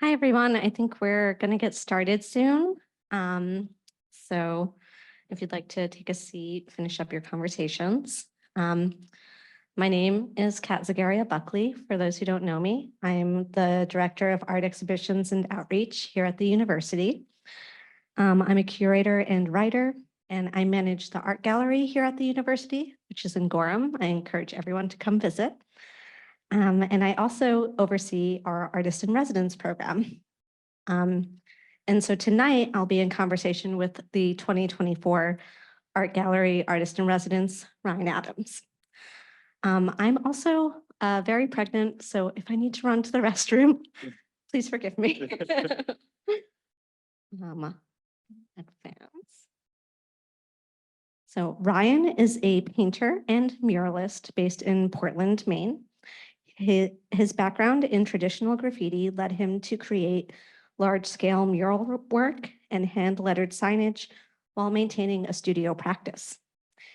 Hi, everyone. I think we're going to get started soon. So if you'd like to take a seat, finish up your conversations. Um, my name is Zagaria Buckley. For those who don't know me, I'm the Director of Art Exhibitions and Outreach here at the university. I'm a curator and writer, and I manage the art gallery here at the university, which is in Gorham. I encourage everyone to come visit. And I also oversee our Artist in Residence program. And so tonight I'll be in conversation with the 2024 Art Gallery Artist in Residence, Ryan Adams. I'm also very pregnant, so if I need to run to the restroom, please forgive me. Advance. So Ryan is a painter and muralist based in Portland, Maine. His background in traditional graffiti led him to create large-scale mural work and hand-lettered signage while maintaining a studio practice.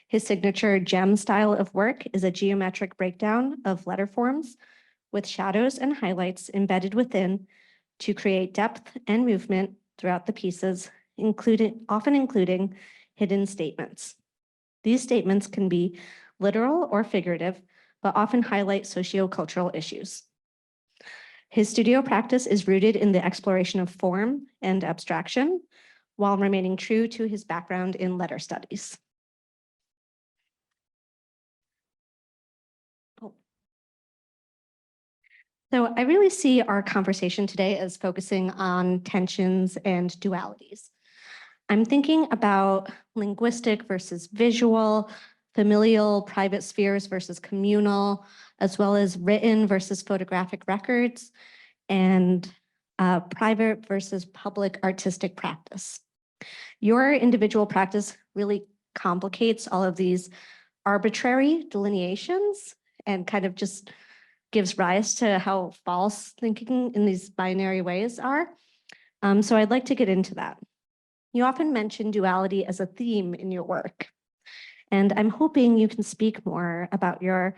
His signature gem style of work is a geometric breakdown of letter forms with shadows and highlights embedded within to create depth and movement throughout the pieces, often including hidden statements. These statements can be literal or figurative, but often highlight sociocultural issues. His studio practice is rooted in the exploration of form and abstraction, while remaining true to his background in letter studies. So I really see our conversation today as focusing on tensions and dualities. I'm thinking about linguistic versus visual, familial, private spheres versus communal, as well as written versus photographic records, and private versus public artistic practice. Your individual practice really complicates all of these arbitrary delineations and kind of just gives rise to how false thinking in these binary ways are. So I'd like to get into that. You often mention duality as a theme in your work, and I'm hoping you can speak more about your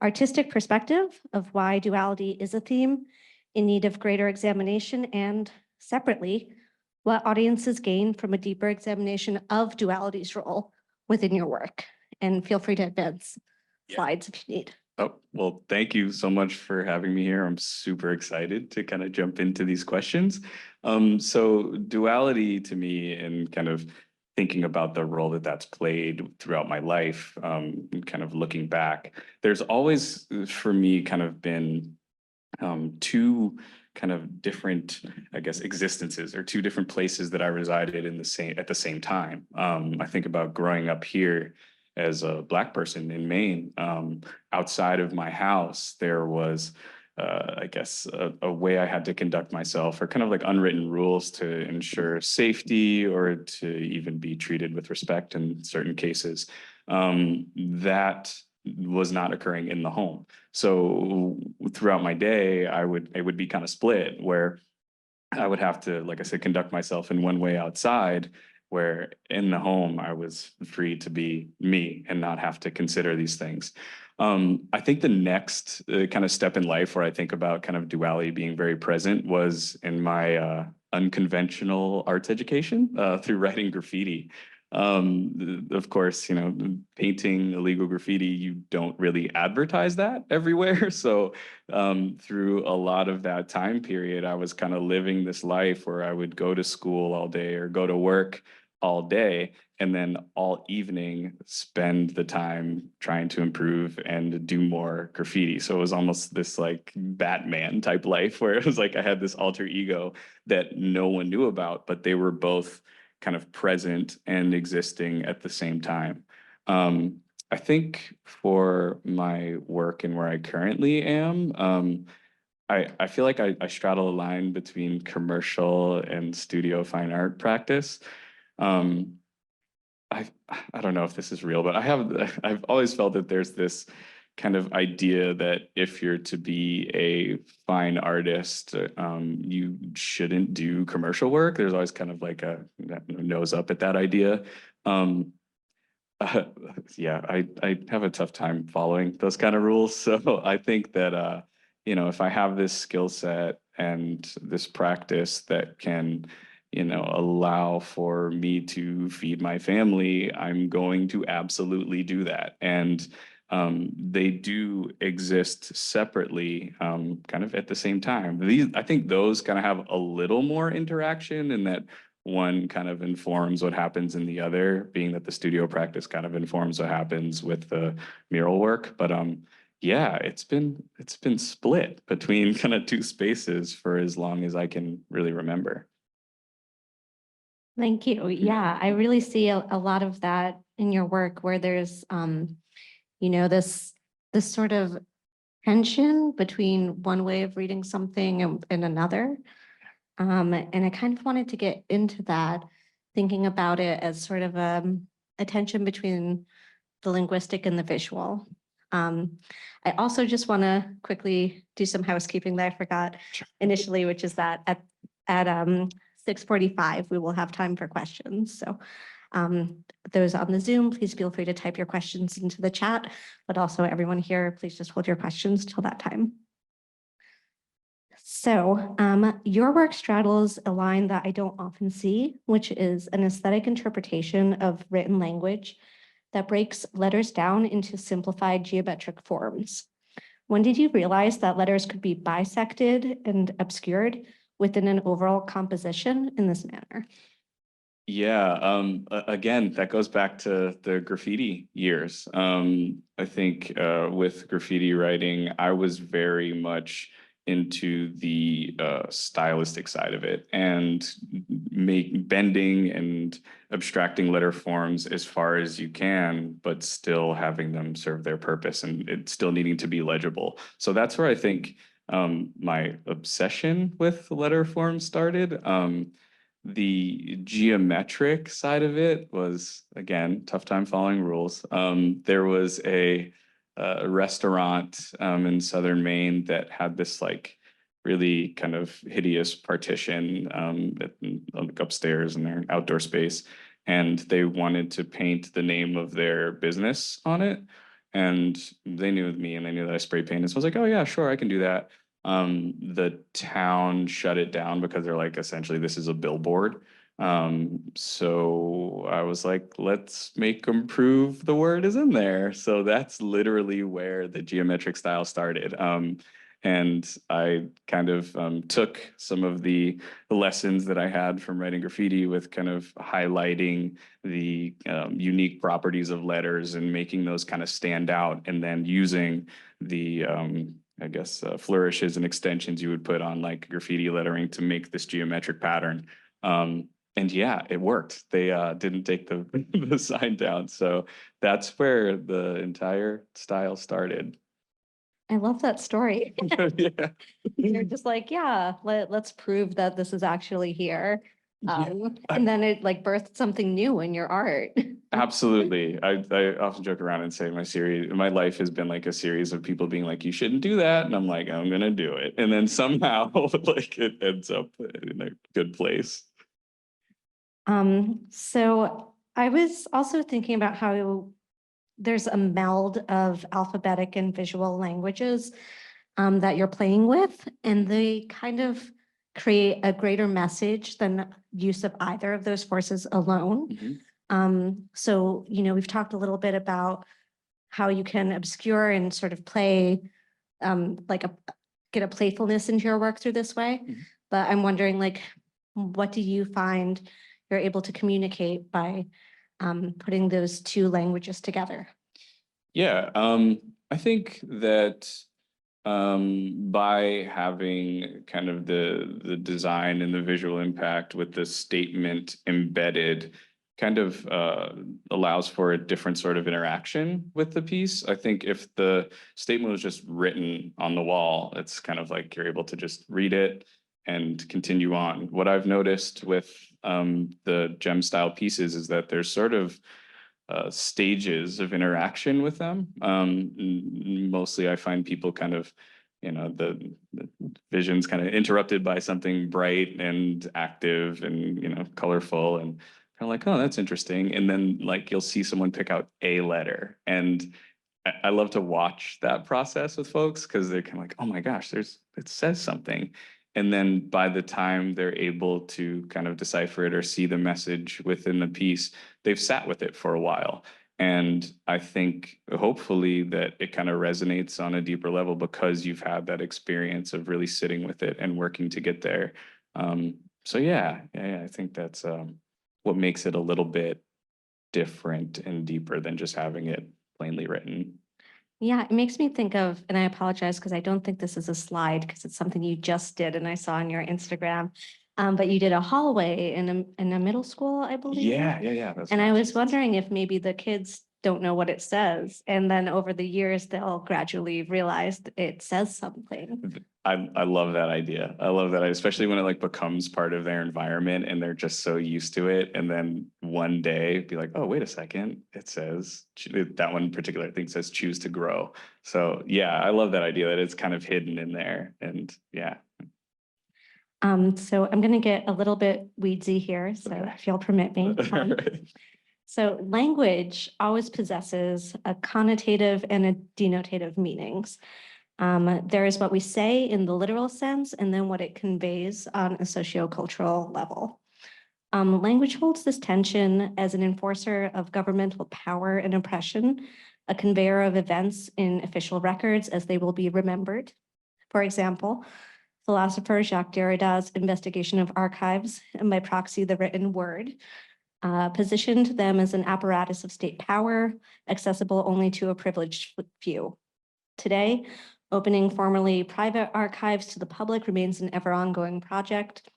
artistic perspective of why duality is a theme in need of greater examination, and separately, what audiences gain from a deeper examination of duality's role within your work. And feel free to advance slides if you need. Oh, well, thank you so much for having me here. I'm super excited to kind of jump into these questions. So duality to me, and kind of thinking about the role that that's played throughout my life, kind of looking back, there's always, for me, kind of been two kind of different, I guess, existences, or two different places that I resided in at the same time. I think about growing up here as a Black person in Maine. Outside of my house, there was, I guess, a way I had to conduct myself, or kind of like unwritten rules to ensure safety, or to even be treated with respect in certain cases. That was not occurring in the home. So throughout my day, it would be kind of split, where I would have to, like I said, conduct myself in one way outside, where in the home I was free to be me and not have to consider these things. I think the next kind of step in life where I think about kind of duality being very present was in my unconventional arts education through writing graffiti. Of course, you know, painting illegal graffiti, you don't really advertise that everywhere. So through a lot of that time period, I was kind of living this life where I would go to school all day or go to work all day, and then all evening spend the time trying to improve and do more graffiti. So it was almost this like Batman type life, where it was like I had this alter ego that no one knew about, but they were both kind of present and existing at the same time. I think for my work and where I currently am, I feel like I straddle a line between commercial and studio fine art practice. Um, I don't know if this is real, but I've always felt that there's this kind of idea that if you're to be a fine artist, you shouldn't do commercial work. There's always kind of like a nose up at that idea. Yeah, I have a tough time following those kind of rules. So I think that, you know, if I have this skill set and this practice that can, allow for me to feed my family, I'm going to absolutely do that. And they do exist separately, kind of at the same time. I think those kind of have a little more interaction in that one kind of informs what happens in the other, being that the studio practice kind of informs what happens with the mural work. But yeah, it's been split between kind of two spaces for as long as I can really remember. Thank you. Yeah, I really see a lot of that in your work where there's, this sort of tension between one way of reading something and another. And I kind of wanted to get into that, thinking about it as sort of a tension between the linguistic and the visual. I also just want to quickly do some housekeeping that I forgot initially, which is that at 6:45, we will have time for questions. So those on the Zoom, please feel free to type your questions into the chat, but also everyone here, please just hold your questions till that time. So your work straddles a line that I don't often see, which is an aesthetic interpretation of written language that breaks letters down into simplified geometric forms. When did you realize that letters could be bisected and obscured within an overall composition in this manner? Yeah, again, that goes back to the graffiti years. I think with graffiti writing, I was very much into the stylistic side of it and bending and abstracting letter forms as far as you can, but still having them serve their purpose and it still needing to be legible. So that's where I think my obsession with letter forms started. The geometric side of it was, again, tough time following rules. There was a restaurant in southern Maine that had this like really kind of hideous partition like upstairs in their outdoor space. And they wanted to paint the name of their business on it. And they knew me and they knew that I spray painted. So I was like, oh yeah, sure, I can do that. The town shut it down because they're like, essentially, this is a billboard. So I was like, let's make them prove the word is in there. So that's literally where the geometric style started. And I kind of took some of the lessons that I had from writing graffiti with kind of highlighting the unique properties of letters and making those kind of stand out, and then using the I guess flourishes and extensions you would put on like graffiti lettering to make this geometric pattern. And yeah, it worked. They didn't take the, the sign down. So that's where the entire style started. I love that story. Yeah. You're just like, yeah, let's prove that this is actually here. Yeah. And then it like birthed something new in your art. Absolutely. I often joke around and say my life has been like a series of people being like, you shouldn't do that. And I'm like, I'm gonna do it. And then somehow like it ends up in a good place. So I was also thinking about how there's a meld of alphabetic and visual languages that you're playing with, and they kind of create a greater message than use of either of those forces alone. So, we've talked a little bit about how you can obscure and sort of play, get a playfulness into your work through this way. But I'm wondering, like, what do you find you're able to communicate by putting those two languages together? Yeah, I think that by having kind of the design and the visual impact with the statement embedded kind of allows for a different sort of interaction with the piece. I think if the statement was just written on the wall, it's kind of like you're able to just read it and continue on. What I've noticed with the gem style pieces is that there's sort of stages of interaction with them. Mostly I find people kind of, the vision's kind of interrupted by something bright and active and, colorful, and kind of like, oh, that's interesting. And then like you'll see someone pick out a letter. And I love to watch that process with folks because they're kind of like, oh my gosh, it says something. And then by the time they're able to kind of decipher it or see the message within the piece, they've sat with it for a while. And I think hopefully that it kind of resonates on a deeper level because you've had that experience of really sitting with it and working to get there. So yeah, I think that's what makes it a little bit different and deeper than just having it plainly written. Yeah, it makes me think of, and I apologize because I don't think this is a slide because it's something you just did and I saw on your Instagram. But you did a hallway in a middle school, I believe. Yeah. That's And I was nice. wondering if maybe the kids don't know what it says, and then over the years, they'll gradually realize that it says something. I love that idea. I love that, especially when it like becomes part of their environment and they're just so used to it. And then one day be like, oh, wait a second, it says that one particular thing says choose to grow. So yeah, I love that idea that it's kind of hidden in there. And yeah. So I'm gonna get a little bit weedsy here, so Okay. if you'll permit me. All right. So language always possesses a connotative and a denotative meanings. There is what we say in the literal sense, and then what it conveys on a sociocultural level. Language holds this tension as an enforcer of governmental power and oppression, a conveyor of events in official records as they will be remembered. For example, philosopher Jacques Derrida's investigation of archives, and by proxy, the written word, positioned them as an apparatus of state power, accessible only to a privileged few. Today, opening formerly private archives to the public remains an ever ongoing project.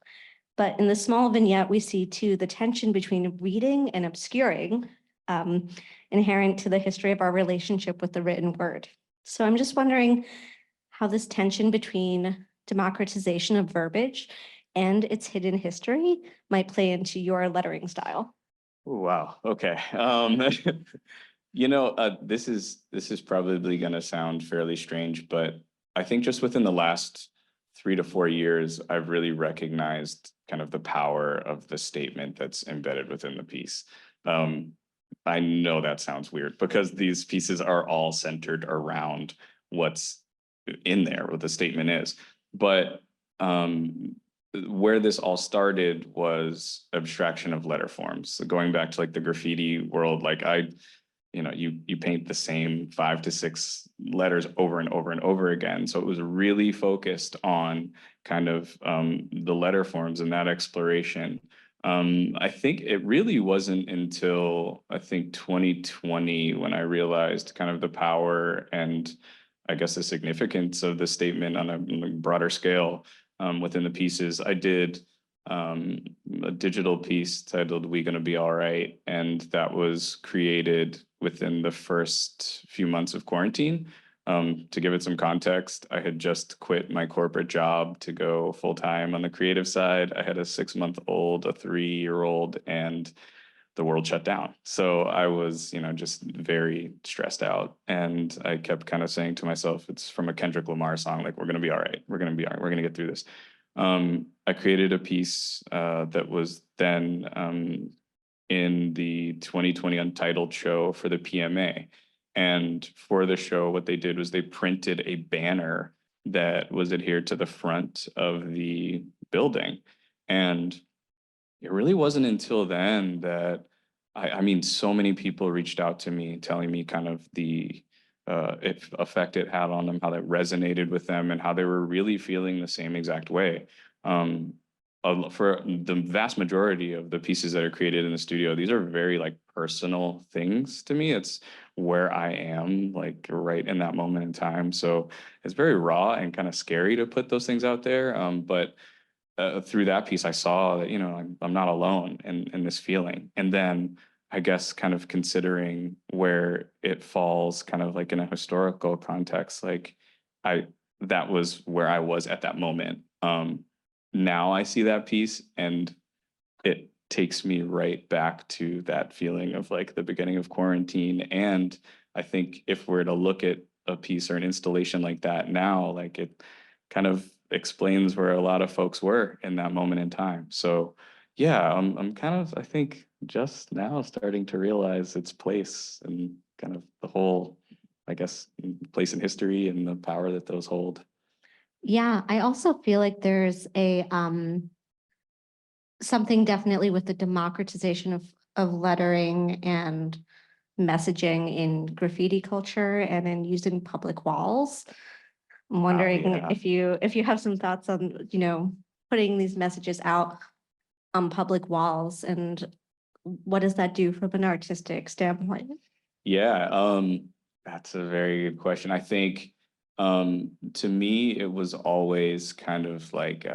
But in the small vignette, we see too the tension between reading and obscuring, inherent to the history of our relationship with the written word. So I'm just wondering how this tension between democratization of verbiage and its hidden history might play into your lettering style. Ooh, wow. Okay. This is probably going to sound fairly strange, but I think just within the last 3 to 4 years, I've really recognized kind of the power of the statement that's embedded within the piece. I know that sounds weird because these pieces are all centered around what's in there, what the statement is. But where this all started was abstraction of letter forms. So going back to like the graffiti world, like you paint the same 5 to 6 letters over and over and over again. So it was really focused on kind of the letter forms and that exploration. I think it really wasn't until I think 2020 when I realized kind of the power and I guess the significance of the statement on a broader scale within the pieces. I did a digital piece titled "We Gonna Be All Right," and that was created within the first few months of quarantine. To give it some context, I had just quit my corporate job to go full time on the creative side. I had a 6-month-old, a 3-year-old, and the world shut down. So I was, just very stressed out. And I kept kind of saying to myself, it's from a Kendrick Lamar song, like, we're going to be all right. We're going to be all right. We're going to get through this. I created a piece that was then in the 2020 Untitled show for the PMA. And for the show, what they did was they printed a banner that was adhered to the front of the building. And it really wasn't until then that I mean, so many people reached out to me telling me kind of the effect it had on them, how that resonated with them, and how they were really feeling the same exact way. For the vast majority of the pieces that are created in the studio, these are very like personal things to me. It's where I am, like right in that moment in time. So it's very raw and kind of scary to put those things out there. But through that piece, I saw that, I'm not alone in this feeling. And then I guess kind of considering where it falls kind of like in a historical context, like that was where I was at that moment. Now I see that piece and it takes me right back to that feeling of like the beginning of quarantine. And I think if we're to look at a piece or an installation like that now, like it kind of explains where a lot of folks were in that moment in time. So yeah, I'm kind of, I think, just now starting to realize its place and kind of the whole, I guess, place in history and the power that those hold. Yeah, I also feel like there's a something definitely with the democratization of lettering and messaging in graffiti culture and in using public walls. I'm wondering yeah. if you have some thoughts on, putting these messages out on public walls and what does that do from an artistic standpoint? Yeah, that's a very good question. I think to me it was always kind of like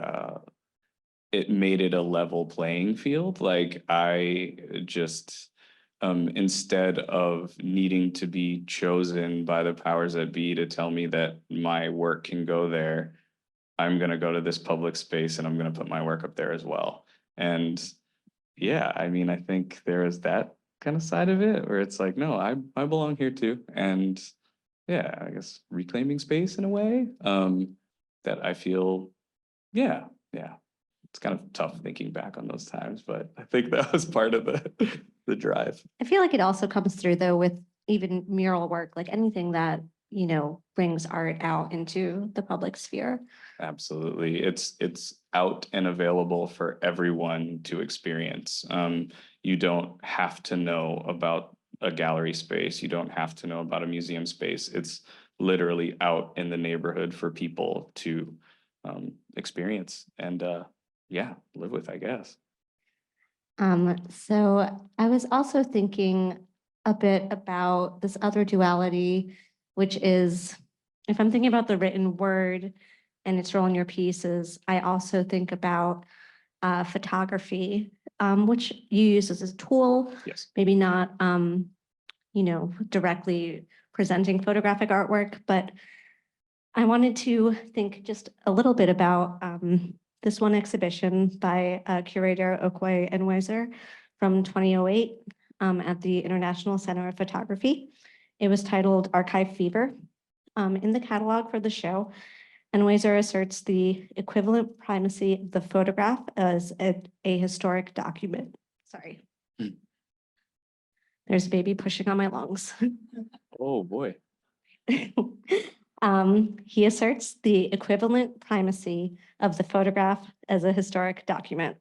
it made it a level playing field. Like I just instead of needing to be chosen by the powers that be to tell me that my work can go there, I'm gonna go to this public space and I'm gonna put my work up there as well. And yeah, I mean, I think there is that kind of side of it where it's like, no, I belong here too. And yeah, I guess reclaiming space in a way that I feel, yeah, yeah. It's kind of tough thinking back on those times, but I think that was part of the drive. I feel like it also comes through though with even mural work, like anything that, brings art out into the public sphere. Absolutely. It's out and available for everyone to experience. You don't have to know about a gallery space. You don't have to know about a museum space. It's literally out in the neighborhood for people to experience and yeah, live with, I guess. So I was also thinking a bit about this other duality, which is if I'm thinking about the written word and its role in your pieces, I also think about photography, which you use as a tool, Yes. maybe not, directly presenting photographic artwork, but I wanted to think just a little bit about this one exhibition by curator Okoye Enweiser from 2008 at the International Center of Photography. It was titled Archive Fever. In the catalog for the show, Enweiser asserts the equivalent primacy of the photograph as a historic document. Sorry. Hmm. There's a baby pushing on my lungs. Oh boy. He asserts the equivalent primacy of the photograph as a historic document.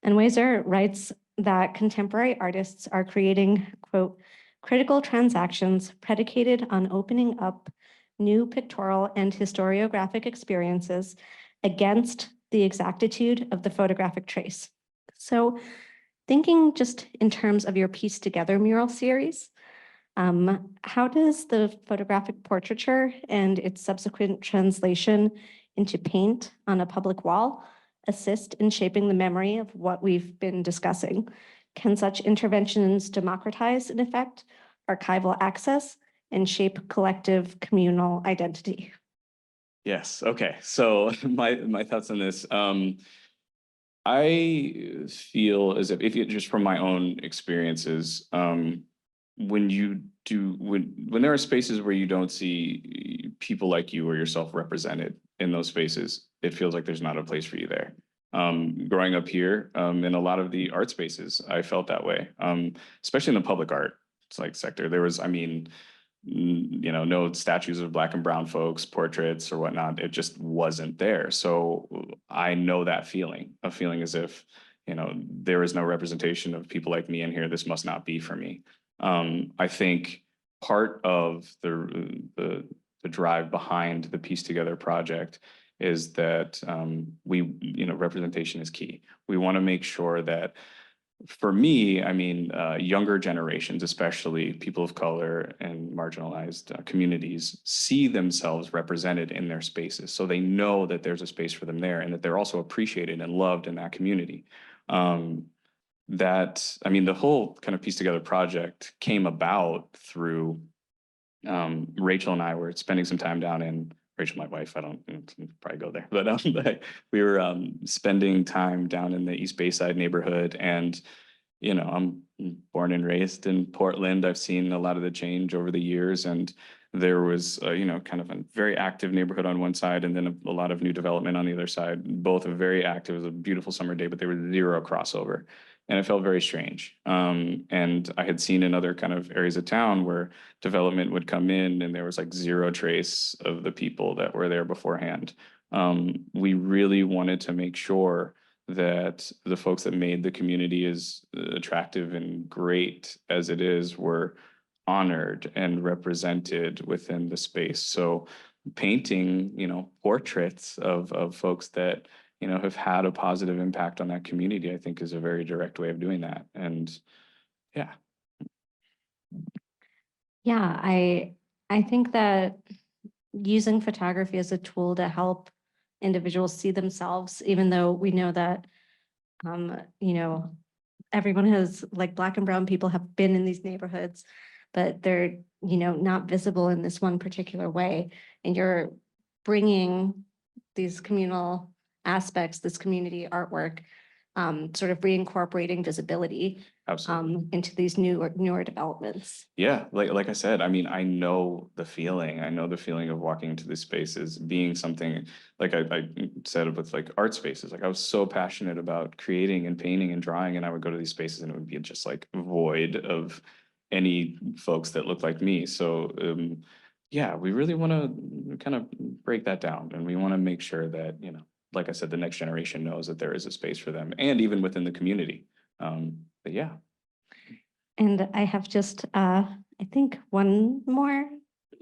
And Weiser writes that contemporary artists are creating, quote, critical transactions predicated on opening up new pictorial and historiographic experiences against the exactitude of the photographic trace. So thinking just in terms of your Piece Together mural series, how does the photographic portraiture and its subsequent translation into paint on a public wall assist in shaping the memory of what we've been discussing? Can such interventions democratize, in effect, archival access and shape collective communal identity? Yes. Okay. So my thoughts on this. I feel as if you just from my own experiences, when you do when there are spaces where you don't see people like you or yourself represented in those spaces, it feels like there's not a place for you there. Growing up here, in a lot of the art spaces, I felt that way. Especially in the public art, it's like sector. There was, I mean, no statues of Black and brown folks, portraits or whatnot. It just wasn't there. So I know that feeling, a feeling as if, there is no representation of people like me in here. This must not be for me. I think part of the drive behind the Piece Together project is that representation is key. We want to make sure that for me, I mean, younger generations, especially people of color and marginalized communities, see themselves represented in their spaces. So they know that there's a space for them there and that they're also appreciated and loved in that community. I mean, the whole kind of Piece Together project came about through Rachel and I were spending some time down in Rachel, my wife, I don't probably go there, but we were spending time down in the East Bayside neighborhood. And, I'm born and raised in Portland. I've seen a lot of the change over the years. And there was, kind of a very active neighborhood on one side and then a lot of new development on the other side. Both are very active. It was a beautiful summer day, but there was zero crossover. And it felt very strange. And I had seen in other kind of areas of town where development would come in and there was like zero trace of the people that were there beforehand. We really wanted to make sure that the folks that made the community as attractive and great as it is were honored and represented within the space. So painting, portraits of folks that, have had a positive impact on that community, I think is a very direct way of doing that. And yeah. Yeah, I think that using photography as a tool to help individuals see themselves, even though we know that, you know, everyone has, like, Black and brown people have been in these neighborhoods, but they're, not visible in this one particular way. And you're bringing these communal aspects, this community artwork, sort of reincorporating visibility Absolutely. into these newer developments. Yeah, like I said, I mean, I know the feeling. I know the feeling of walking into these spaces, being something like I said with like art spaces. Like I was so passionate about creating and painting and drawing, and I would go to these spaces and it would be just like void of any folks that look like me. So yeah, we really want to kind of break that down, and we want to make sure that, like I said, the next generation knows that there is a space for them, and even within the community. But yeah. And I have just, I think, one more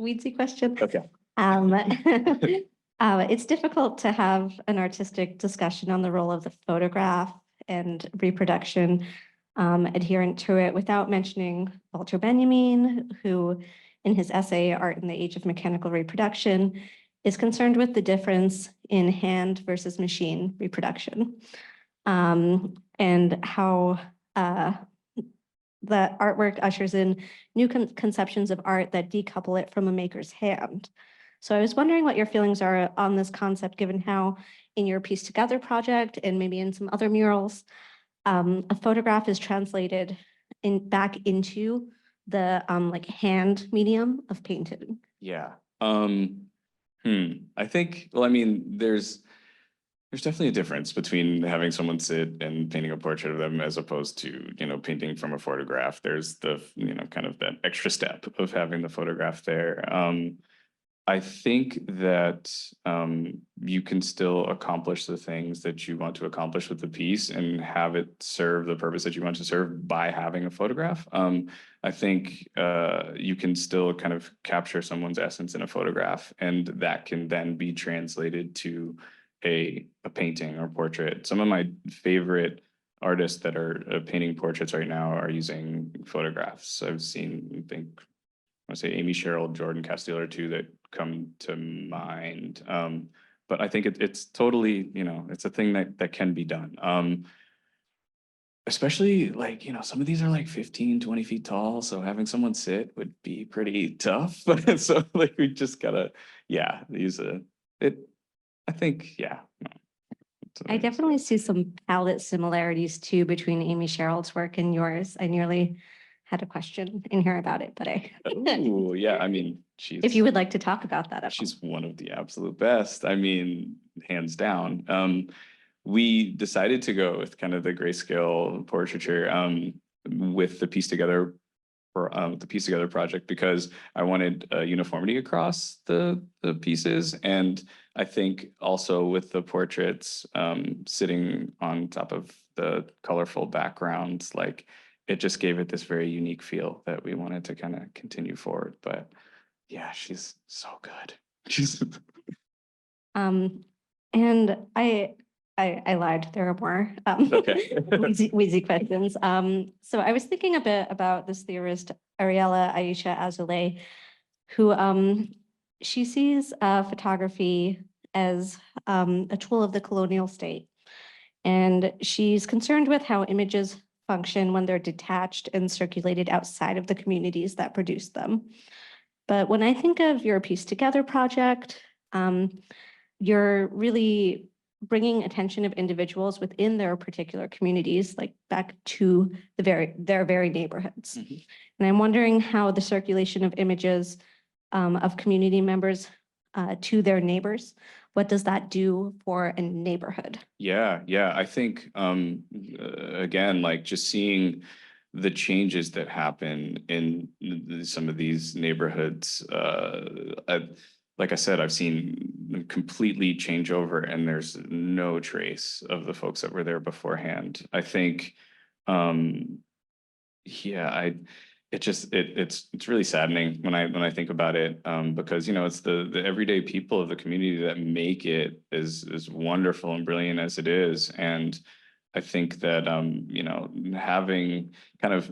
weedsy question. Okay. It's difficult to have an artistic discussion on the role of the photograph and reproduction adherent to it without mentioning Walter Benjamin, who in his essay, Art in the Age of Mechanical Reproduction, is concerned with the difference in hand versus machine reproduction, and how the artwork ushers in new conceptions of art that decouple it from a maker's hand. So I was wondering what your feelings are on this concept, given how in your Piece Together project and maybe in some other murals, a photograph is translated back into the like hand medium of painting. Yeah. I think, well, I mean, there's definitely a difference between having someone sit and painting a portrait of them as opposed to, painting from a photograph. There's the, kind of that extra step of having the photograph there. I think that you can still accomplish the things that you want to accomplish with the piece and have it serve the purpose that you want to serve by having a photograph. I think you can still kind of capture someone's essence in a photograph, and that can then be translated to a painting or portrait. Some of my favorite artists that are painting portraits right now are using photographs. I've seen, I think, I say Amy Sherrill, Jordan Castile are two that come to mind. But I think it's totally, it's a thing that can be done. Especially like, some of these are like 15, 20 feet tall. So having someone sit would be pretty tough. So like we just gotta, use I think, I definitely see some palette similarities too between Amy Sherrill's work and yours. I nearly had a question in here about it, but Oh, yeah, I mean, if you would like to talk about that. She's one of the absolute best. I mean, hands down. We decided to go with kind of the grayscale portraiture with the Piece Together project because I wanted uniformity across the pieces, and I think also with the portraits sitting on top of the colorful backgrounds, like it just gave it this very unique feel that we wanted to kind of continue forward. But yeah, she's so good. She's And I lied. There are more okay. wheezy questions. So I was thinking a bit about this theorist, Ariella Aisha Azoulay, who she sees photography as a tool of the colonial state. And she's concerned with how images function when they're detached and circulated outside of the communities that produce them. But when I think of your Piece Together project, you're really bringing attention of individuals within their particular communities, like back to their very neighborhoods. Mm-hmm. And I'm wondering how the circulation of images of community members to their neighbors, what does that do for a neighborhood? Yeah, I think again, like just seeing the changes that happen in some of these neighborhoods. Like I said, I've seen completely change over, and there's no trace of the folks that were there beforehand. I think, yeah, it's really saddening when I think about it, because it's the everyday people of the community that make it as wonderful and brilliant as it is. And I think that having kind of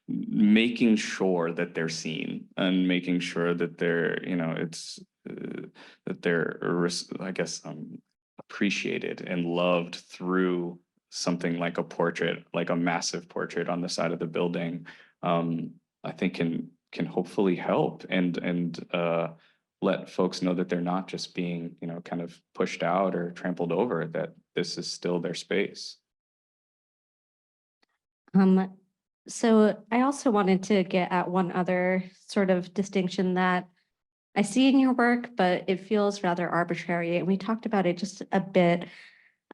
making sure that they're seen and making sure that they're it's that they're I guess appreciated and loved through something like a portrait, like a massive portrait on the side of the building, I think can hopefully help and let folks know that they're not just being, kind of pushed out or trampled over, that this is still their space. So I also wanted to get at one other sort of distinction that I see in your work, but it feels rather arbitrary. And we talked about it just a bit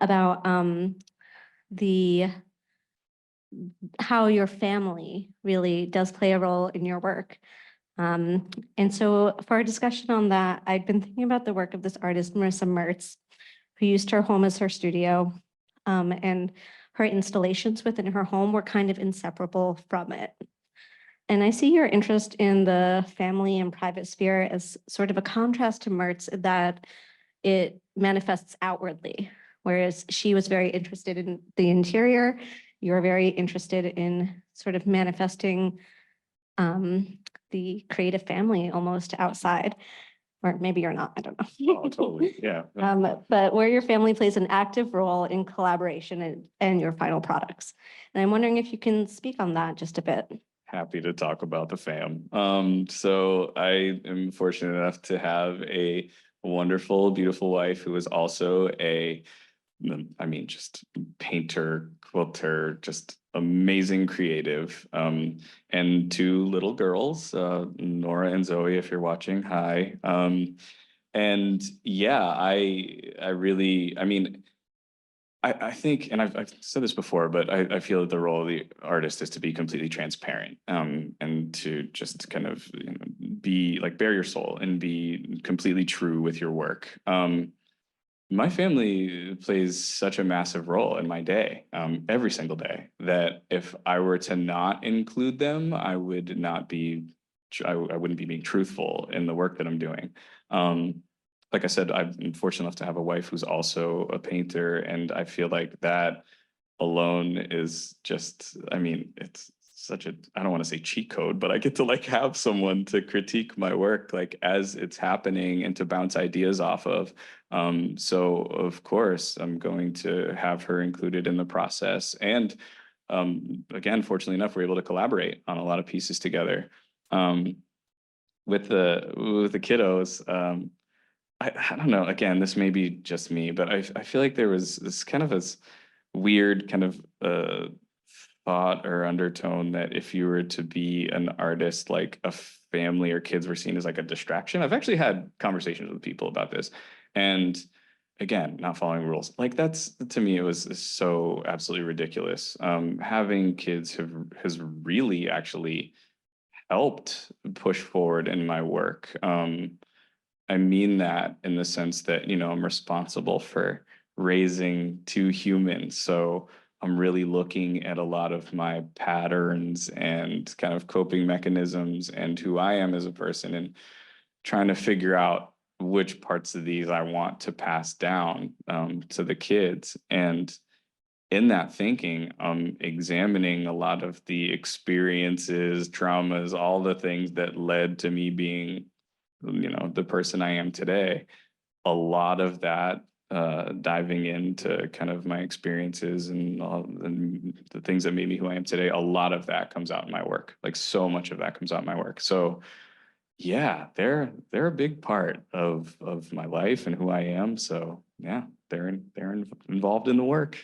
about the how your family really does play a role in your work. And so for our discussion on that, I'd been thinking about the work of this artist, Marissa Mertz, who used her home as her studio, and her installations within her home were kind of inseparable from it. And I see your interest in the family and private sphere as sort of a contrast to Mertz, that it manifests outwardly, whereas she was very interested in the interior. You're very interested in sort of manifesting the creative family almost outside, or maybe you're not, I don't know. Oh, totally. Yeah. But where your family plays an active role in collaboration and your final products. And I'm wondering if you can speak on that just a bit. Happy to talk about the fam. So I am fortunate enough to have a wonderful, beautiful wife who is also just painter, quilter, just amazing creative. And two little girls, Nora and Zoe, if you're watching, hi. And yeah, I really, I think, and I've said this before, but I feel that the role of the artist is to be completely transparent, and to just kind of be like, bare your soul and be completely true with your work. My family plays such a massive role in my day, every single day, that if I were to not include them, I would not be, I wouldn't be being truthful in the work that I'm doing. Like I said, I'm fortunate enough to have a wife who's also a painter, and I feel like that alone is just, it's such a, I don't want to say cheat code, but I get to like have someone to critique my work like as it's happening and to bounce ideas off of. So of course I'm going to have her included in the process. And again, fortunately enough, we're able to collaborate on a lot of pieces together. With the kiddos, I don't know, again, this may be just me, but I feel like there was this kind of this weird kind of thought or undertone that if you were to be an artist, like a family or kids were seen as like a distraction. I've actually had conversations with people about this, and again, not following rules. Like that's, to me, it was so absolutely ridiculous. Having kids has really actually helped push forward in my work. I mean that in the sense that, I'm responsible for raising two humans. So I'm really looking at a lot of my patterns and kind of coping mechanisms and who I am as a person, and trying to figure out which parts of these I want to pass down to the kids. And in that thinking, I'm examining a lot of the experiences, traumas, all the things that led to me being, the person I am today. A lot of that, diving into kind of my experiences and the things that made me who I am today, a lot of that comes out in my work. Like so much of that comes out in my work. So yeah, they're a big part of my life and who I am. So yeah, they're involved in the work.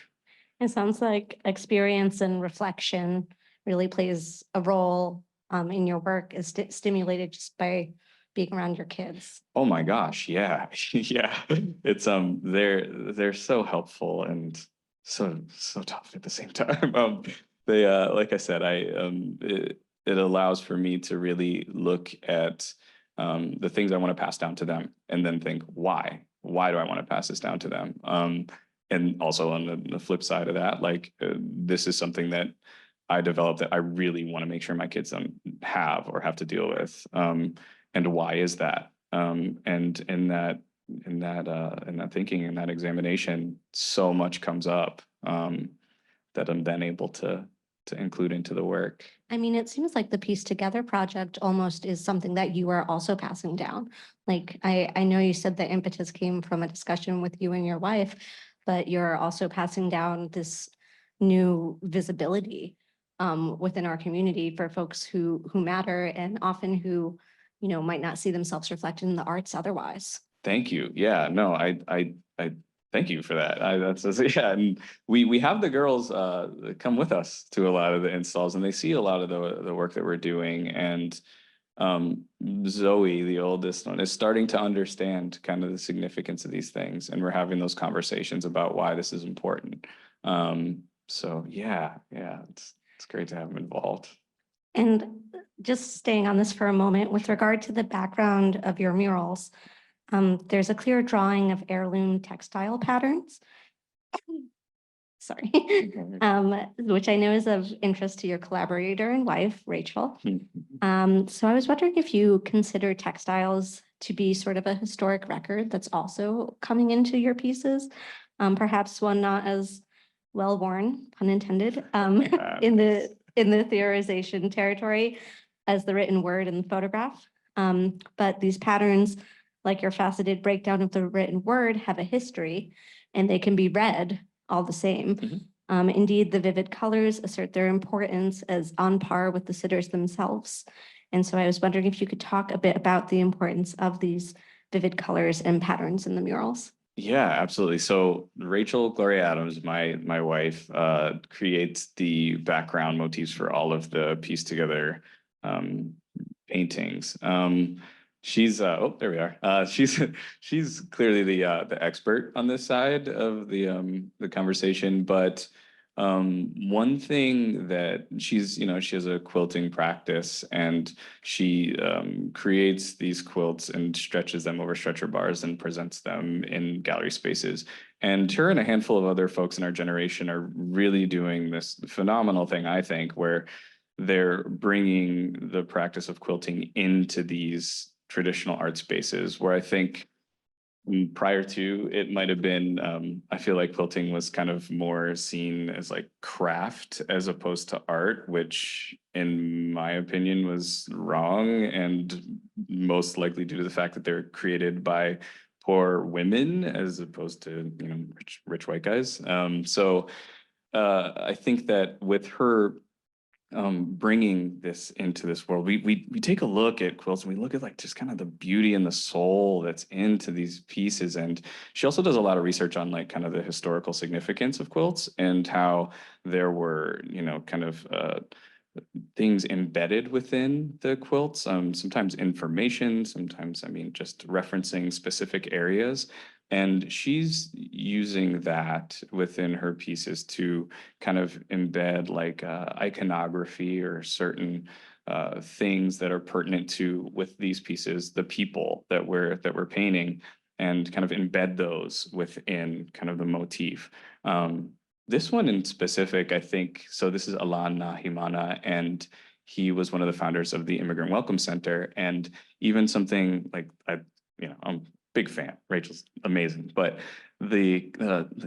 It sounds like experience and reflection really plays a role in your work, is stimulated just by being around your kids. Oh my gosh, yeah. Yeah. It's they're so helpful and so tough at the same time. They like I said, it allows for me to really look at the things I want to pass down to them and then think, why why do I want to pass this down to them? And also on the flip side of that, like this is something that I developed that I really want to make sure my kids don't have or have to deal with. And why is that? And in that thinking, in that examination, so much comes up that I'm then able to include into the work. I mean, it seems like the Piece Together project almost is something that you are also passing down. Like, I know you said the impetus came from a discussion with you and your wife, but you're also passing down this new visibility within our community for folks who matter and often who, might not see themselves reflected in the arts otherwise. Thank you. Yeah, no, I thank you for that. Yeah, and we have the girls come with us to a lot of the installs, and they see a lot of the work that we're doing. And Zoe, the oldest one, is starting to understand kind of the significance of these things, and we're having those conversations about why this is important. So yeah, it's great to have them involved. And just staying on this for a moment, with regard to the background of your murals, there's a clear drawing of heirloom textile patterns. Sorry, which I know is of interest to your collaborator and wife, Rachel. So I was wondering if you consider textiles to be sort of a historic record that's also coming into your pieces, perhaps one not as well worn, pun intended, in the theorization territory as the written word and the photograph. But these patterns, like your faceted breakdown of the written word, have a history, and they can be read all the same. Indeed, the vivid colors assert their importance as on par with the sitters themselves. And so I was wondering if you could talk a bit about the importance of these vivid colors and patterns in the murals. Yeah, absolutely. So Rachel Gloria Adams, my wife, creates the background motifs for all of the Piece Together paintings. She's oh, there we are. She's clearly the expert on this side of the conversation. But one thing that she has a quilting practice, and she creates these quilts and stretches them over stretcher bars and presents them in gallery spaces. And her and a handful of other folks in our generation are really doing this phenomenal thing, I think, where they're bringing the practice of quilting into these traditional art spaces, where I think prior to it might have been, I feel like quilting was kind of more seen as like craft as opposed to art, which in my opinion was wrong, and most likely due to the fact that they're created by poor women as opposed to rich white guys. So I think that with her bringing this into this world, we take a look at quilts, and we look at like just kind of the beauty and the soul that's into these pieces. And she also does a lot of research on like kind of the historical significance of quilts and how there were kind of things embedded within the quilts, sometimes information, sometimes just referencing specific areas. And she's using that within her pieces to kind of embed like iconography or certain things that are pertinent to, with these pieces, the people that we're painting, and kind of embed those within kind of the motif. This one in specific, I think, so this is Alan Nahimana, and he was one of the founders of the Immigrant Welcome Center. And even something like I'm big fan. Rachel's amazing, but the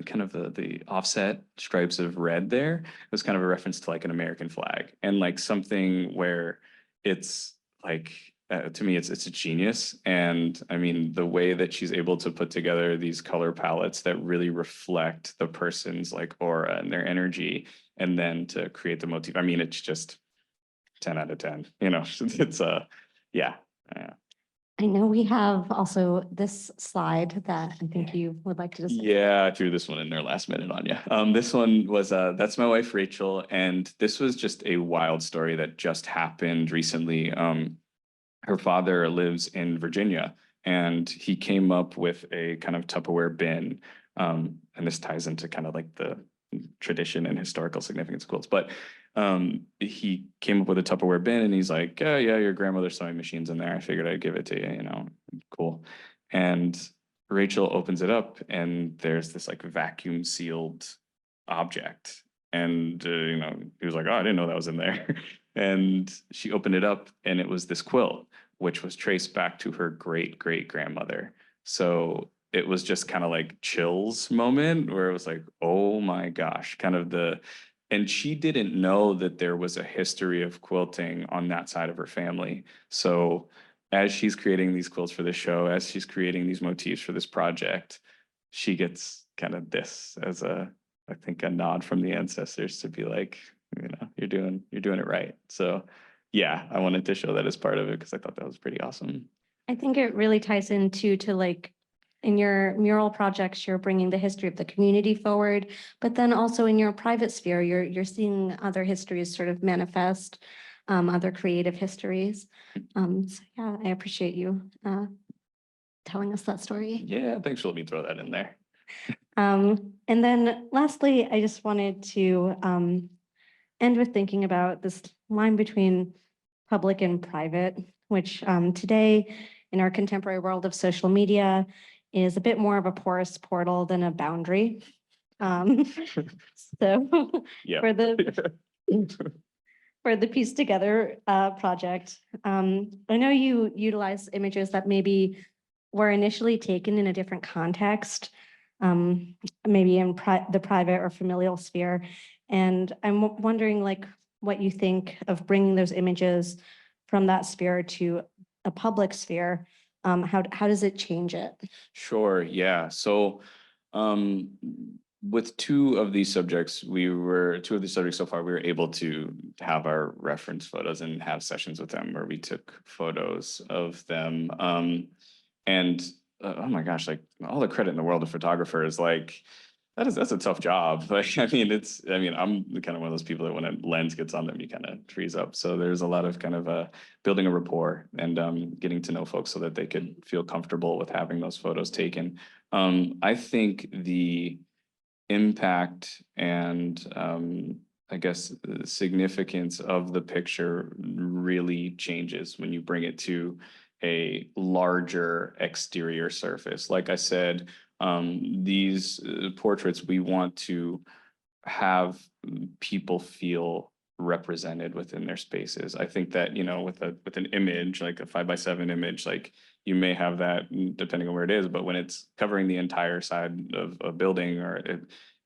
kind of the offset stripes of red there was kind of a reference to like an American flag, and like something where it's like to me it's a genius. And I mean, the way that she's able to put together these color palettes that really reflect the person's like aura and their energy, and then to create the motif, I mean, it's just 10 out of 10. It's yeah. I know we have also this slide that I think you would like to discuss. Yeah, I threw this one in there last minute on you. This one was that's my wife Rachel, and this was just a wild story that just happened recently. Her father lives in Virginia, and he came up with a kind of Tupperware bin, and this ties into kind of like the tradition and historical significance of quilts. But he came up with a Tupperware bin, and he's like, yeah, your grandmother's sewing machine's in there. I figured I'd give it to you, cool. And Rachel opens it up and there's this like vacuum sealed object. And, he was like, oh, I didn't know that was in there. And she opened it up and it was this quilt, which was traced back to her great great grandmother. So it was just kind of like chills moment where it was like, oh my gosh, and she didn't know that there was a history of quilting on that side of her family. So as she's creating these quilts for the show, as she's creating these motifs for this project, she gets kind of this as I think a nod from the ancestors to be like, you're doing it right. So yeah, I wanted to show that as part of it because I thought that was pretty awesome. I think it really ties into to like in your mural projects, you're bringing the history of the community forward, but then also in your private sphere, you're seeing other histories sort of manifest, other creative histories. So yeah, I appreciate you telling us that story. Yeah, thanks for letting me throw that in there. And then lastly, I just wanted to end with thinking about this line between public and private, which today in our contemporary world of social media is a bit more of a porous portal than a boundary. So Yeah. for the Piece Together project, I know you utilize images that maybe were initially taken in a different context, maybe in the private or familial sphere. And I'm wondering like what you think of bringing those images from that sphere to a public sphere. How does it change it? Sure, yeah. So with two of these subjects so far, we were able to have our reference photos and have sessions with them where we took photos of them. And oh my gosh, like all the credit in the world of photographers, like that's a tough job. Like, I'm kind of one of those people that when a lens gets on them, you kind of freeze up. So there's a lot of kind of building a rapport and getting to know folks so that they could feel comfortable with having those photos taken. I think the impact and I guess the significance of the picture really changes when you bring it to a larger exterior surface. Like I said, these portraits, we want to have people feel represented within their spaces. I think that, with an image, like a 5x7 image, like you may have that depending on where it is, but when it's covering the entire side of a building or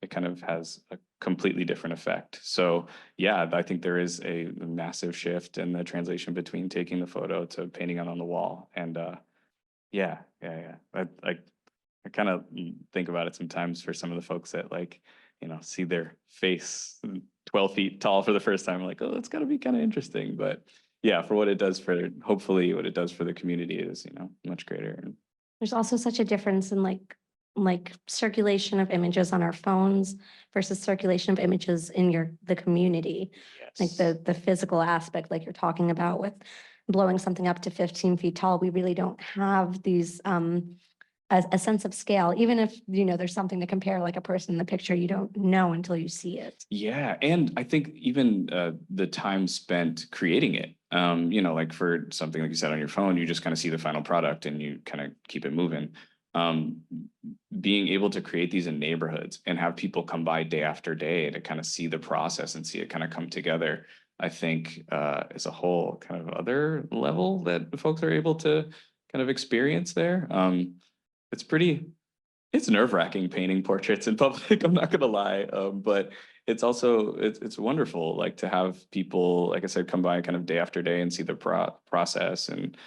it kind of has a completely different effect. So yeah, I think there is a massive shift in the translation between taking the photo to painting it on the wall. And yeah. I kind of think about it sometimes for some of the folks that see their face 12 feet tall for the first time. I'm like, oh, that's got to be kind of interesting. But yeah, for what it does hopefully what it does for the community is, much greater. There's also such a difference in like circulation of images on our phones versus circulation of images in the community. Yes. Like the physical aspect, like you're talking about with blowing something up to 15 feet tall, we really don't have these a sense of scale, even if, there's something to compare, like a person in the picture, you don't know until you see it. Yeah. And I think even the time spent creating it, like for something like you said on your phone, you just kind of see the final product and you kind of keep it moving. Being able to create these in neighborhoods and have people come by day after day to kind of see the process and see it kind of come together, I think is a whole kind of other level that folks are able to kind of experience there. It's nerve-wracking painting portraits in public, I'm not gonna lie. But it's also it's wonderful, like to have people, like I said, come by kind of day after day and see the process and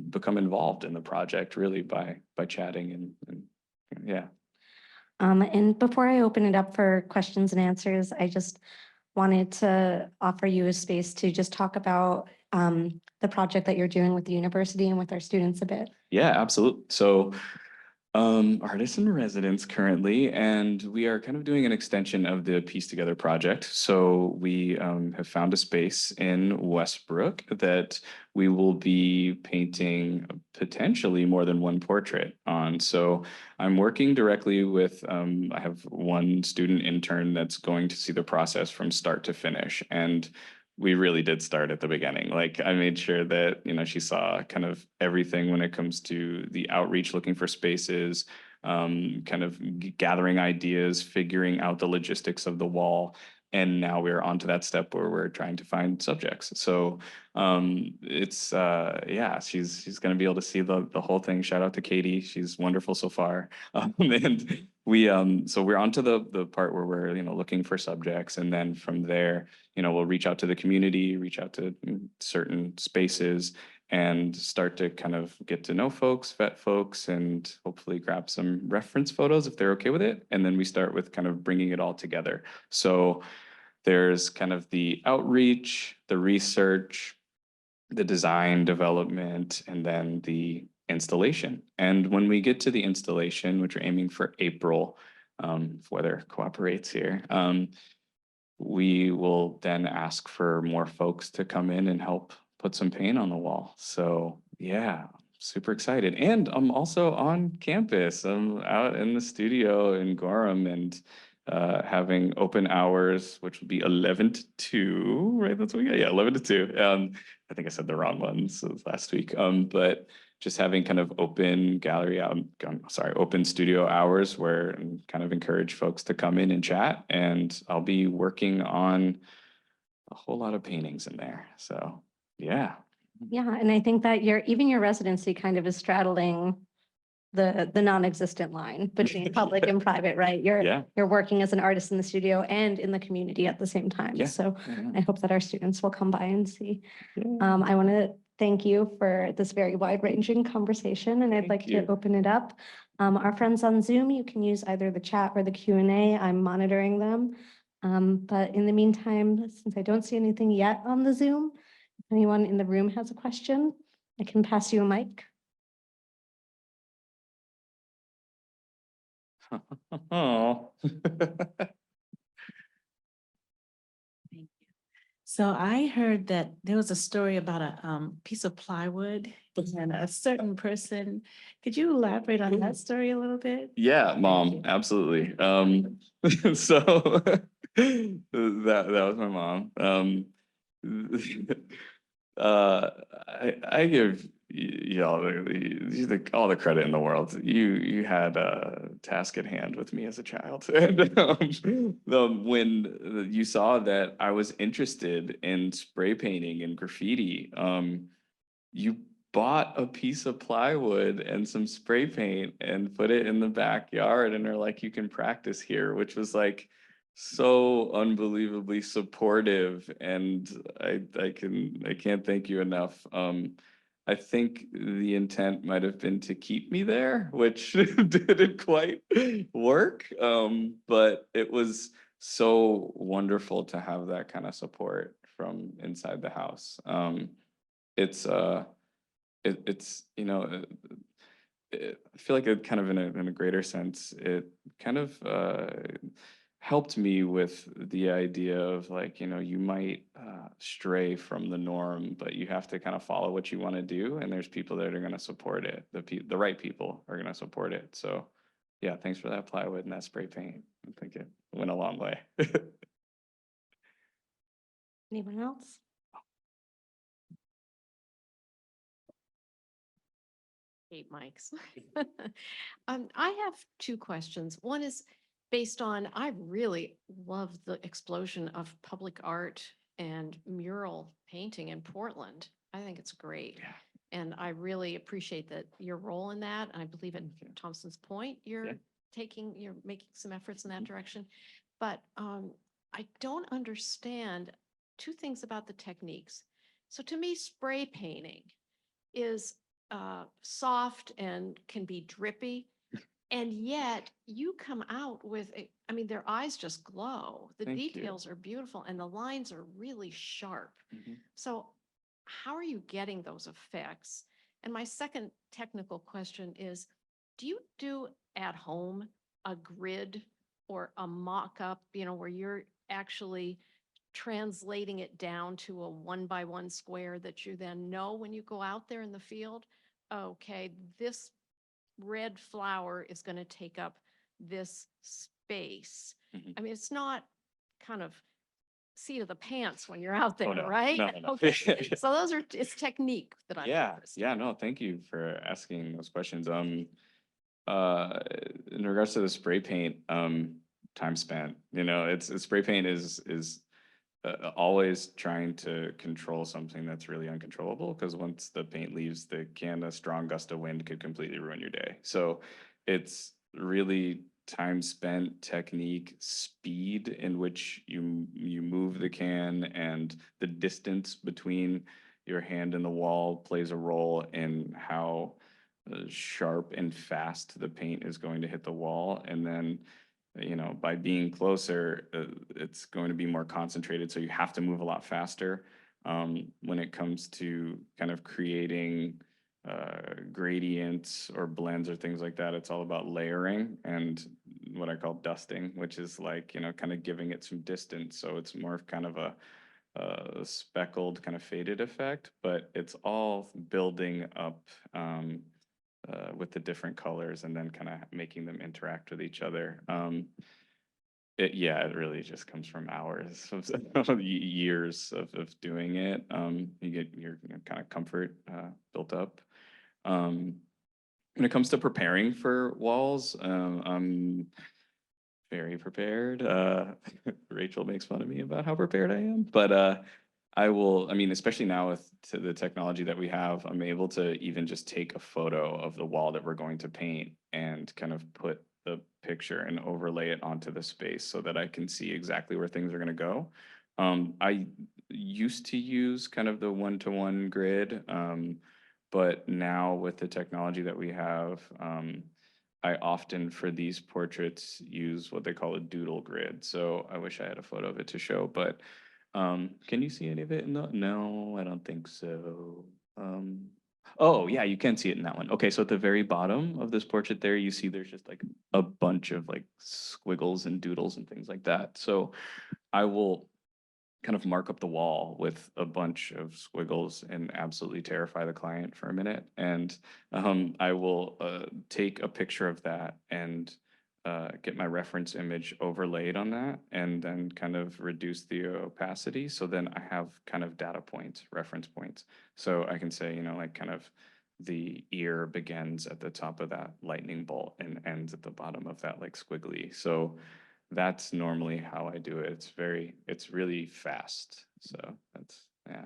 become involved in the project really by chatting and yeah. And before I open it up for questions and answers, I just wanted to offer you a space to just talk about the project that you're doing with the university and with our students a bit. Yeah, absolutely. So artist in residence currently, and we are kind of doing an extension of the Piece Together project. So we have found a space in Westbrook that we will be painting potentially more than one portrait on. So I'm working directly with, I have one student intern that's going to see the process from start to finish. And we really did start at the beginning. Like I made sure that, she saw kind of everything when it comes to the outreach, looking for spaces, kind of gathering ideas, figuring out the logistics of the wall. And now we're on to that step where we're trying to find subjects. So it's yeah, she's gonna be able to see the whole thing. Shout out to Katie. She's wonderful so far. And we so we're on to the part where we're, looking for subjects. And then from there, we'll reach out to the community, reach out to certain spaces, and start to kind of get to know folks, vet folks, and hopefully grab some reference photos if they're okay with it. And then we start with kind of bringing it all together. So there's kind of the outreach, the research, the design development, and then the installation. And when we get to the installation, which we're aiming for April, if weather cooperates here, we will then ask for more folks to come in and help put some paint on the wall. So yeah, super excited. And I'm also on campus. I'm out in the studio in Gorham and having open hours, which will be 11 to 2, right? That's what we got. Yeah, 11 to 2. I think I said the wrong ones last week. But just having kind of open gallery, open studio hours where and kind of encourage folks to come in and chat. And I'll be working on a whole lot of paintings in there. So yeah. Yeah, and I think that even your residency kind of is straddling the non-existent line between public and private, right? You're working as an artist in the studio and in the community at the same time. Yeah. So I hope that our students will come by and see. Yeah. I want to thank you for this very wide-ranging conversation, and I'd like to open it up. Our friends on Zoom, you can use either the chat or the Q&A. I'm monitoring them. But in the meantime, since I don't see anything yet on the Zoom, if anyone in the room has a question, I can pass you a mic. Oh. Thank you. So I heard that there was a story about a piece of plywood and a certain person. Could you elaborate on that story a little bit? Yeah, Mom, you. absolutely. So that was my mom. I give y'all all the credit in the world. You had a task at hand with me as a child, and when you saw that I was interested in spray painting and graffiti, you bought a piece of plywood and some spray paint and put it in the backyard, and are like, you can practice here, which was like so unbelievably supportive. And I can't thank you enough. I think the intent might have been to keep me there, which didn't quite work. But it was so wonderful to have that kind of support from inside the house. It's I feel like it kind of in a greater sense, it kind of helped me with the idea of like, you might stray from the norm, but you have to kind of follow what you want to do. And there's people that are going to support it. The right people are going to support it. So yeah, thanks for that plywood and that spray paint. I think it went a long way. Anyone else? Eight mics. I have two questions. One is based on, I really love the explosion of public art and mural painting in Portland. I think it's great. Yeah. And I really appreciate that your role in that. And I believe in Thompson's Point, you're making some efforts in that direction. But I don't understand two things about the techniques. So to me, spray painting is soft and can be drippy. And yet you come out with, I mean, their eyes just glow. The Thank you. details are beautiful and the lines are really sharp. Mhm. So how are you getting those effects? And my second technical question is, do you do at home a grid or a mock-up, where you're actually translating it down to a 1x1 square that you then know when you go out there in the field? Okay, this red flower is going to take up this space. Mhm. I mean, it's not kind of seat of the pants when you're out Oh, there, no. right? No, no, no. Okay. So those are, it's technique that I'm Yeah, interested yeah, in. no, thank you for asking those questions. Uh, in regards to the spray paint, time spent, spray paint is always trying to control something that's really uncontrollable, because once the paint leaves the can, a strong gust of wind could completely ruin your day. So it's really time spent, technique, speed in which you move the can, and the distance between your hand and the wall plays a role in how sharp and fast the paint is going to hit the wall. And then by being closer, it's going to be more concentrated, so you have to move a lot faster. When it comes to kind of creating gradients or blends or things like that, it's all about layering and what I call dusting, which is like, kind of giving it some distance. So it's more of kind of a speckled, kind of faded effect, but it's all building up with the different colors, and then kind of making them interact with each other. It really just comes from hours of years of doing it. You get your kind of comfort built up. When it comes to preparing for walls, I'm very prepared. Rachel makes fun of me about how prepared I am, but I mean, especially now with the technology that we have, I'm able to even just take a photo of the wall that we're going to paint and kind of put the picture and overlay it onto the space so that I can see exactly where things are going to go. I used to use kind of the one-to-one grid, but now with the technology that we have, I often, for these portraits, use what they call a doodle grid. So I wish I had a photo of it to show, but can you see any of it in the, no, I don't think so. Oh yeah, you can see it in that one. Okay, so at the very bottom of this portrait there, you see there's just like a bunch of like squiggles and doodles and things like that. So I will kind of mark up the wall with a bunch of squiggles and absolutely terrify the client for a minute. And I will take a picture of that and get my reference image overlaid on that, and then kind of reduce the opacity. So then I have kind of data points, reference points. So I can say, like kind of the ear begins at the top of that lightning bolt and ends at the bottom of that like squiggly. So that's normally how I do it. It's really fast. So that's, yeah.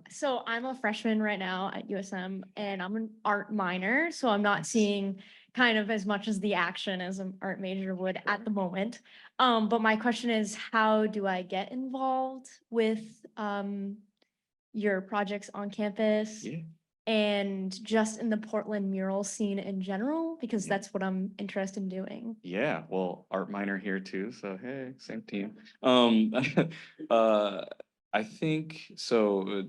So I'm a freshman right now at USM and I'm an art minor, so I'm not seeing kind of as much as the action as an art major would at the moment. But my question is, how do I get involved with your projects on campus? Yeah. And just in the Portland mural scene in general, because Yeah. that's what I'm interested in doing. Yeah, well, art minor here too, so hey, same team. I think so.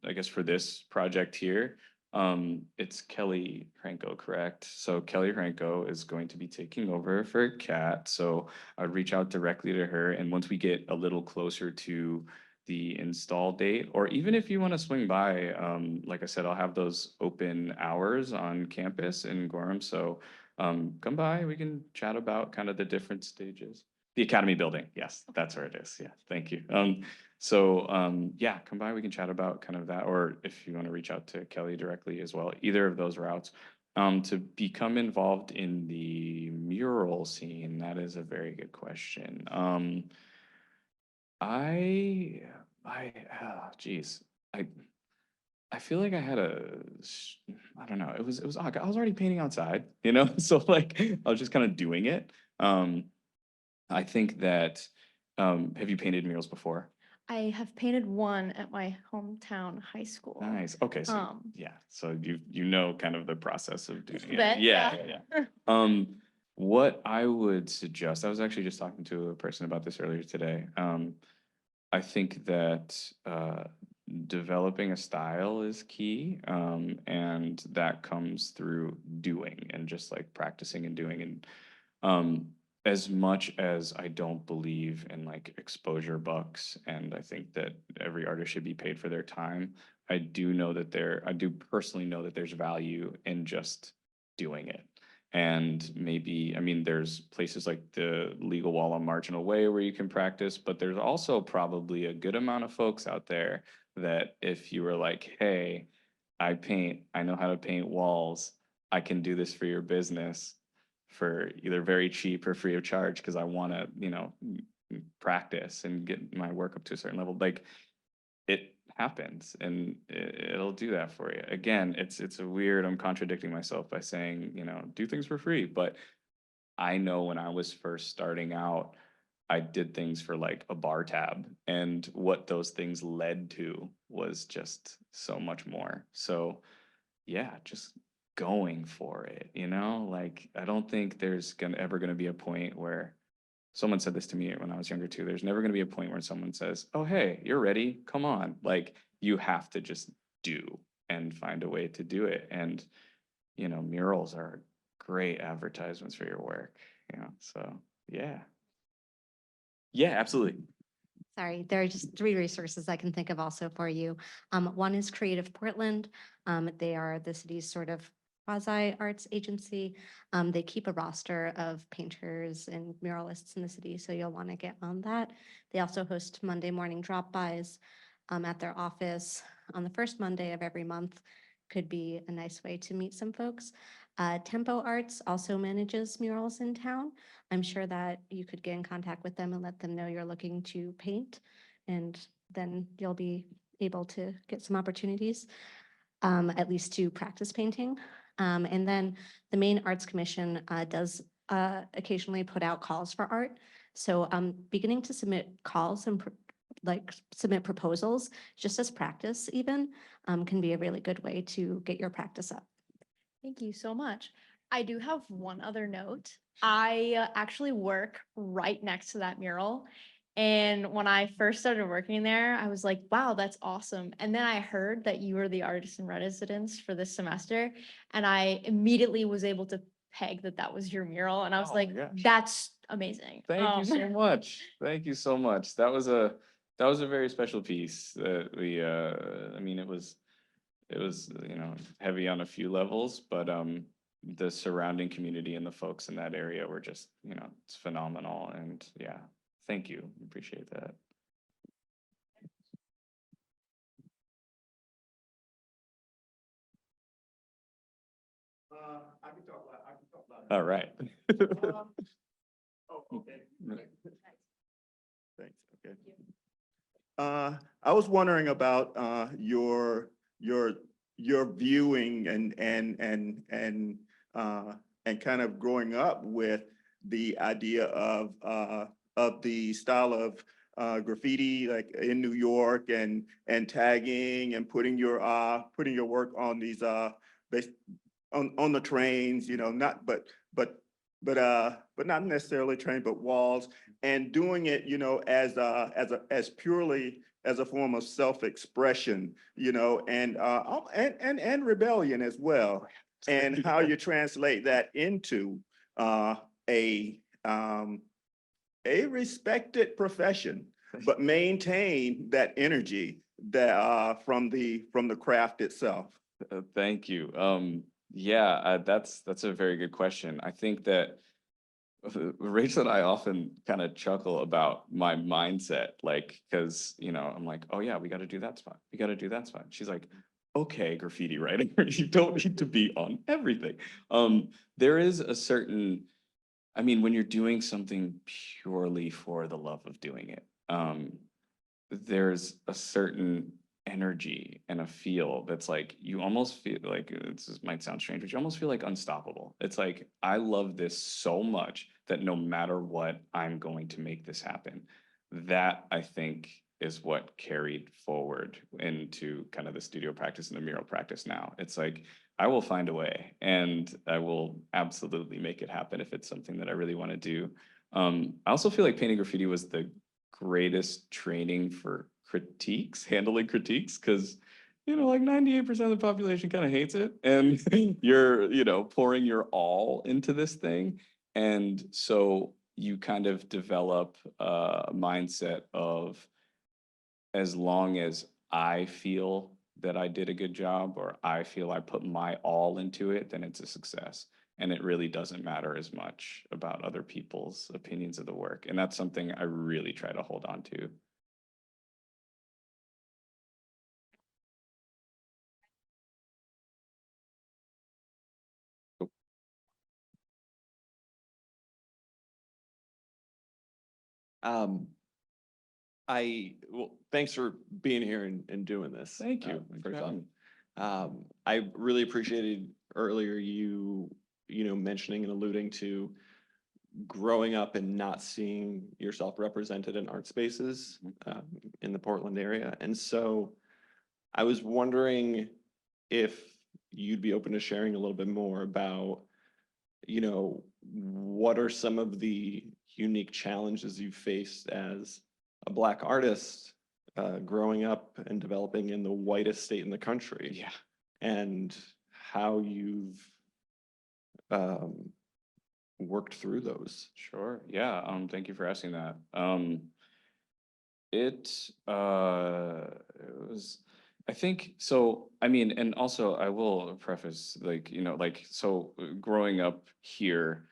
I guess for this project here, it's Kelly Franco, correct? So Kelly Franco is going to be taking over for Kat. So I'd reach out directly to her, and once we get a little closer to the install date, or even if you want to swing by, like I said, I'll have those open hours on campus in Gorham. So come by, we can chat about kind of the different stages. The Academy building, yes, that's where it is. Yeah, thank you. Yeah, come by, we can chat about kind of that, or if you want to reach out to Kelly directly as well, either of those routes. To become involved in the mural scene, that is a very good question. I, geez, I feel like I had I don't know, it was odd. I was already painting outside, so like I was just kind of doing it. I think that, have you painted murals before? I have painted one at my hometown high school. Nice. Okay, so yeah, so you know kind of the process of doing it. Bet, Yeah, yeah. yeah. What I would suggest, I was actually just talking to a person about this earlier today. I think that developing a style is key, and that comes through doing and just like practicing and doing. And as much as I don't believe in like exposure bucks, and I think that every artist should be paid for their time, I do personally know that there's value in just doing it. And maybe, I mean, there's places like the Legal Wall on Marginal Way where you can practice, but there's also probably a good amount of folks out there that if you were like, hey, I know how to paint walls, I can do this for your business for either very cheap or free of charge because I want to, practice and get my work up to a certain level. Like it happens and it'll do that for you. Again, it's a weird, I'm contradicting myself by saying, do things for free. But I know when I was first starting out, I did things for like a bar tab, and what those things led to was just so much more. So yeah, just going for it, like I don't think there's ever gonna be a point where someone said this to me when I was younger too. There's never gonna be a point where someone says, oh, hey, you're ready, come on. Like you have to just do and find a way to do it. And, murals are great advertisements for your work, so yeah. Yeah, absolutely. Sorry, there are just 3 resources I can think of also for you. One is Creative Portland. They are the city's sort of quasi arts agency. They keep a roster of painters and muralists in the city, so you'll want to get on that. They also host Monday morning drop-bys at their office on the first Monday of every month. Could be a nice way to meet some folks. Tempo Arts also manages murals in town. I'm sure that you could get in contact with them and let them know you're looking to paint, and then you'll be able to get some opportunities, at least to practice painting. And then the Maine Arts Commission does occasionally put out calls for art. So beginning to submit calls and submit proposals just as practice even can be a really good way to get your practice up. Thank you so much. I do have one other note. I actually work right next to that mural. And when I first started working there, I was like, wow, that's awesome. And then I heard that you were the artist in residence for this semester. And I immediately was able to peg that that was your mural. And I was Oh my like, gosh. that's amazing. Thank you so much. Thank you so much. That was a very special piece that we I mean it was heavy on a few levels, but the surrounding community and the folks in that area were just, it's phenomenal. And yeah, thank you. Appreciate that. I can talk loud. All right. Oh, okay. Thanks, okay. I was wondering about your viewing and kind of growing up with the idea of the style of graffiti like in New York and tagging and putting your work on these on the trains, not but not necessarily train, but walls, and doing it, as purely as a form of self-expression, and rebellion as well, and how you translate that into a respected profession, but maintain that energy that from the craft itself. Thank you. Yeah, that's a very good question. I think that Rachel and I often kind of chuckle about my mindset, like, because, I'm like, oh yeah, we got to do that spot. We got to do that spot. She's like, okay, graffiti writer, you don't need to be on everything. There is a certain, I mean, when you're doing something purely for the love of doing it, there's a certain energy and a feel that's like, you almost feel like, this might sound strange, but you almost feel like unstoppable. It's like, I love this so much that no matter what, I'm going to make this happen. That, I think, is what carried forward into kind of the studio practice and the mural practice now. It's like, I will find a way and I will absolutely make it happen if it's something that I really want to do. I also feel like painting graffiti was the greatest training for critiques, handling critiques, because like 98% of the population kind of hates it, and you're pouring your all into this thing. And so you kind of develop a mindset of, as long as I feel that I did a good job or I feel I put my all into it, then it's a success. And it really doesn't matter as much about other people's opinions of the work. And that's something I really try to hold on to. Um, well, thanks for being here and doing this. Thank you. Thanks for First off, having me. I really appreciated earlier you know, mentioning and alluding to growing up and not seeing yourself represented in art spaces in the Portland area. And so I was wondering if you'd be open to sharing a little bit more about, you know, what are some of the unique challenges you faced as a Black artist growing up and developing in the whitest state in the country? Yeah. And how you've worked through those. Sure. Yeah. Thank you for asking that. It was, I think, so, I mean, and also I will preface, like, you know, like, so growing up here,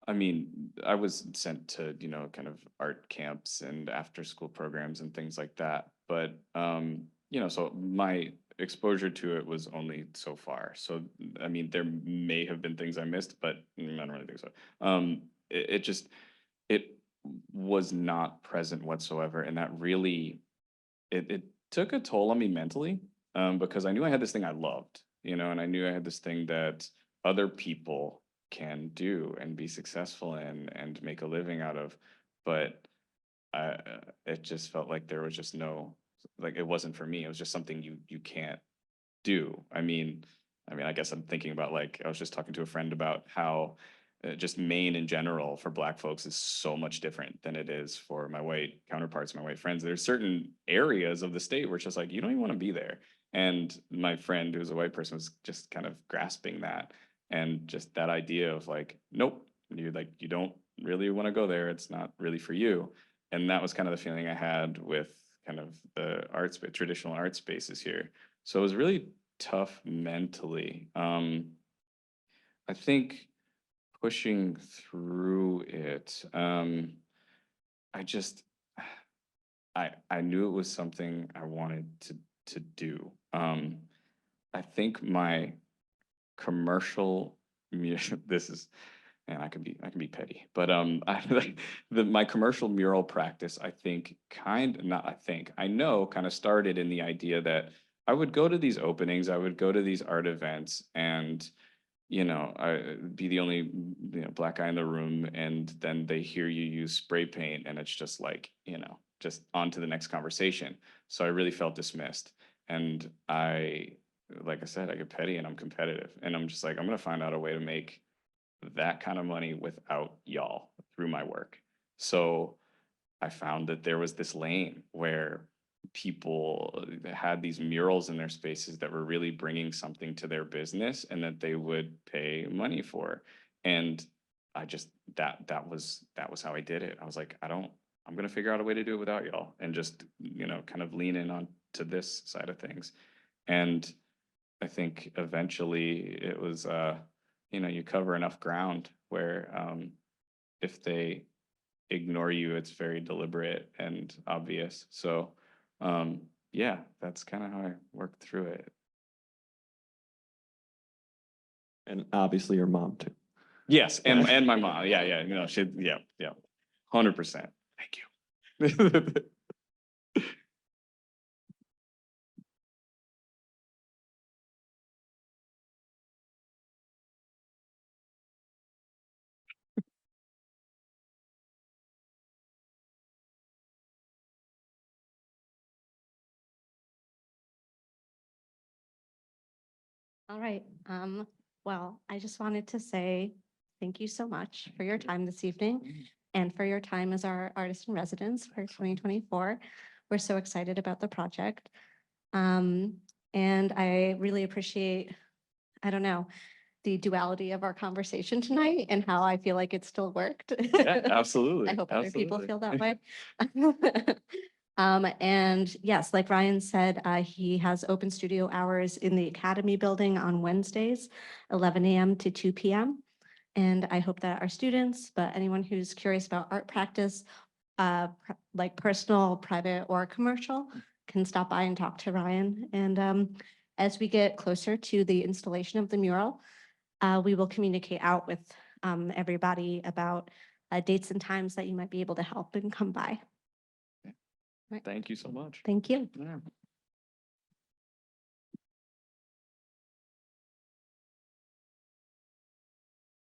I mean, I was sent to, you know, kind of art camps and after school programs and things like that. But, you know, so my exposure to it was only so far. So, I mean, there may have been things I missed, but I don't really think so. It just, it was not present whatsoever. And that really, it took a toll on me mentally, because I knew I had this thing I loved, you know, and I knew I had this thing that other people can do and be successful in and make a living out of. But it just felt like there was just no, like, it wasn't for me. It was just something you can't do. I mean, I guess I'm thinking about, like, I was just talking to a friend about how just Maine in general for Black folks is so much different than it is for my white counterparts, my white friends. There's certain areas of the state where it's just like, you don't even want to be there. And my friend, who's a white person, was just kind of grasping that. And just that idea of like, nope, you don't really want to go there. It's not really for you. And that was kind of the feeling I had with kind of the traditional art spaces here. So it was really tough mentally. I think pushing through it, I just, I knew it was something I wanted to do. I think my commercial this is, and I can be petty, but my commercial mural practice, I think I know kind of started in the idea that I would go to these openings, I would go to these art events, and you know, I be the only, you know, Black guy in the room, and then they hear you use spray paint, and it's just like, you know, just on to the next conversation. So I really felt dismissed, and like I said, I get petty and I'm competitive, and I'm just like, I'm gonna find out a way to make that kind of money without y'all through my work. So I found that there was this lane where people had these murals in their spaces that were really bringing something to their business and that they would pay money for. And I just, that was how I did it. I was like, I'm going to figure out a way to do it without y'all and just, you know, kind of lean in on to this side of things. And I think eventually it was, you know, you cover enough ground where if they ignore you, it's very deliberate and obvious. So yeah, that's kind of how I worked through it. And obviously your mom too. Yes, and my mom. Yeah, you know, 100%. Thank you. All right. Well, I just wanted to say thank you so much for your time this evening and for your time as our artist in residence for 2024. We're so excited about the project. And I really appreciate, I don't know, the duality of our conversation tonight and how I feel like it still worked. Yeah, absolutely. I hope other people absolutely. feel that way. And yes, like Ryan said, he has open studio hours in the Academy building on Wednesdays, 11 a.m. to 2 p.m. And I hope that our students, but anyone who's curious about art practice, like personal, private, or commercial, can stop by and talk to Ryan. And as we get closer to the installation of the mural, we will communicate out with everybody about dates and times that you might be able to help and come by. Thank you so much. Thank you. Yeah.